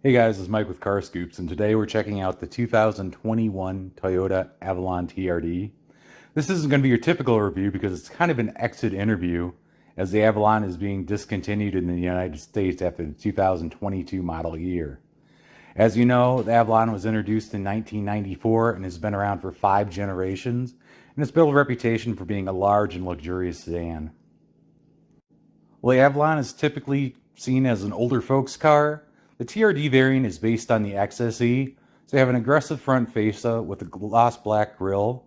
Hey guys, it's Mike with Carscoops, and today we're checking out the 2021 Toyota Avalon TRD. This isn't going to be your typical review because it's kind of an exit interview, as the Avalon is being discontinued in the United States after the 2022 model year. As you know, the Avalon was introduced in 1994 and has been around for 5 generations, and it's built a reputation for being a large and luxurious sedan. Well, the Avalon is typically seen as an older folks car. The TRD variant is based on the 𝗙𝗿𝗍𝗋, so you have an aggressive front fascia with a gloss black grille.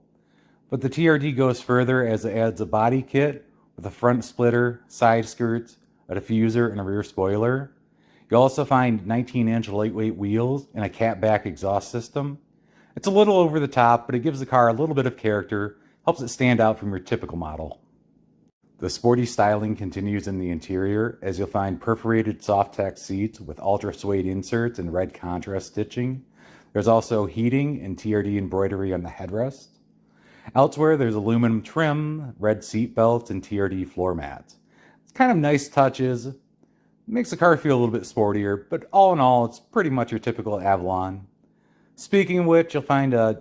But the TRD goes further as it adds a body kit with a front splitter, side skirts, a diffuser, and a rear spoiler. You'll also find 19-inch lightweight wheels and a catback exhaust system. It's a little over the top, but it gives the car a little bit of character, helps it stand out from your typical model. The sporty styling continues in the interior, as you'll find perforated soft-tack seats with ultra-suede inserts and red contrast stitching. There's also heating and TRD embroidery on the headrest. Elsewhere, there's aluminum trim, red seat belts, and TRD floor mats. It's kind of nice touches. It makes the car feel a little bit sportier, but all in all, it's pretty much your typical Avalon. Speaking of which, you'll find an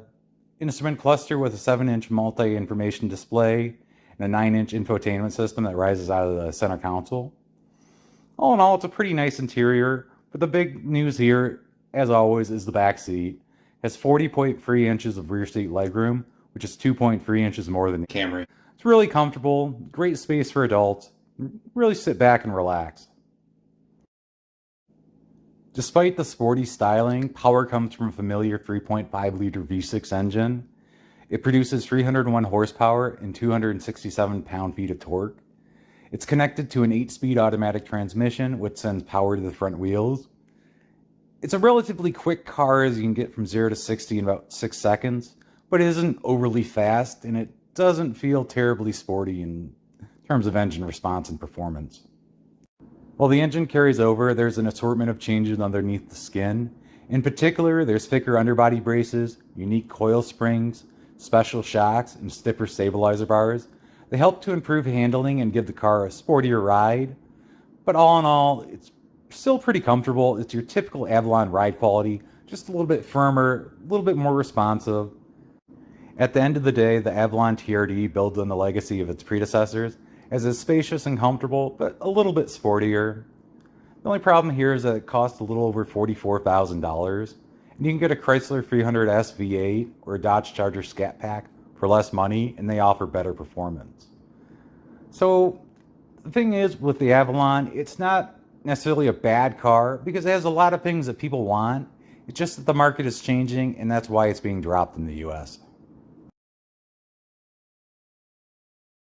instrument cluster with a 7-inch multi-information display and a 9-inch infotainment system that rises out of the center console. All in all, it's a pretty nice interior, but the big news here, as always, is the back seat. It has 40.3 inches of rear seat legroom, which is 2.3 inches more than the Camry. It's really comfortable, great space for adults. Really sit back and relax. Despite the sporty styling, power comes from a familiar 3.5-liter V6 engine. It produces 301 horsepower and 267 pound-feet of torque. It's connected to an 8-speed automatic transmission, which sends power to the front wheels. It's a relatively quick car, as you can get from 0 to 60 in about 6 seconds, but it isn't overly fast, and it doesn't feel terribly sporty in terms of engine response and performance. While the engine carries over, there's an assortment of changes underneath the skin. In particular, there's thicker underbody braces, unique coil springs, special shocks, and stiffer stabilizer bars. They help to improve handling and give the car a sportier ride. But all in all, it's still pretty comfortable. It's your typical Avalon ride quality, just a little bit firmer, a little bit more responsive. At the end of the day, the Avalon TRD builds on the legacy of its predecessors, as it's spacious and comfortable, but a little bit sportier. The only problem here is that it costs a little over $44,000. And you can get a Chrysler 300S V8 or a Dodge Charger Scat Pack for less money, and they offer better performance. So the thing is, with the Avalon, it's not necessarily a bad car because it has a lot of things that people want. It's just that the market is changing, and that's why it's being dropped in the US.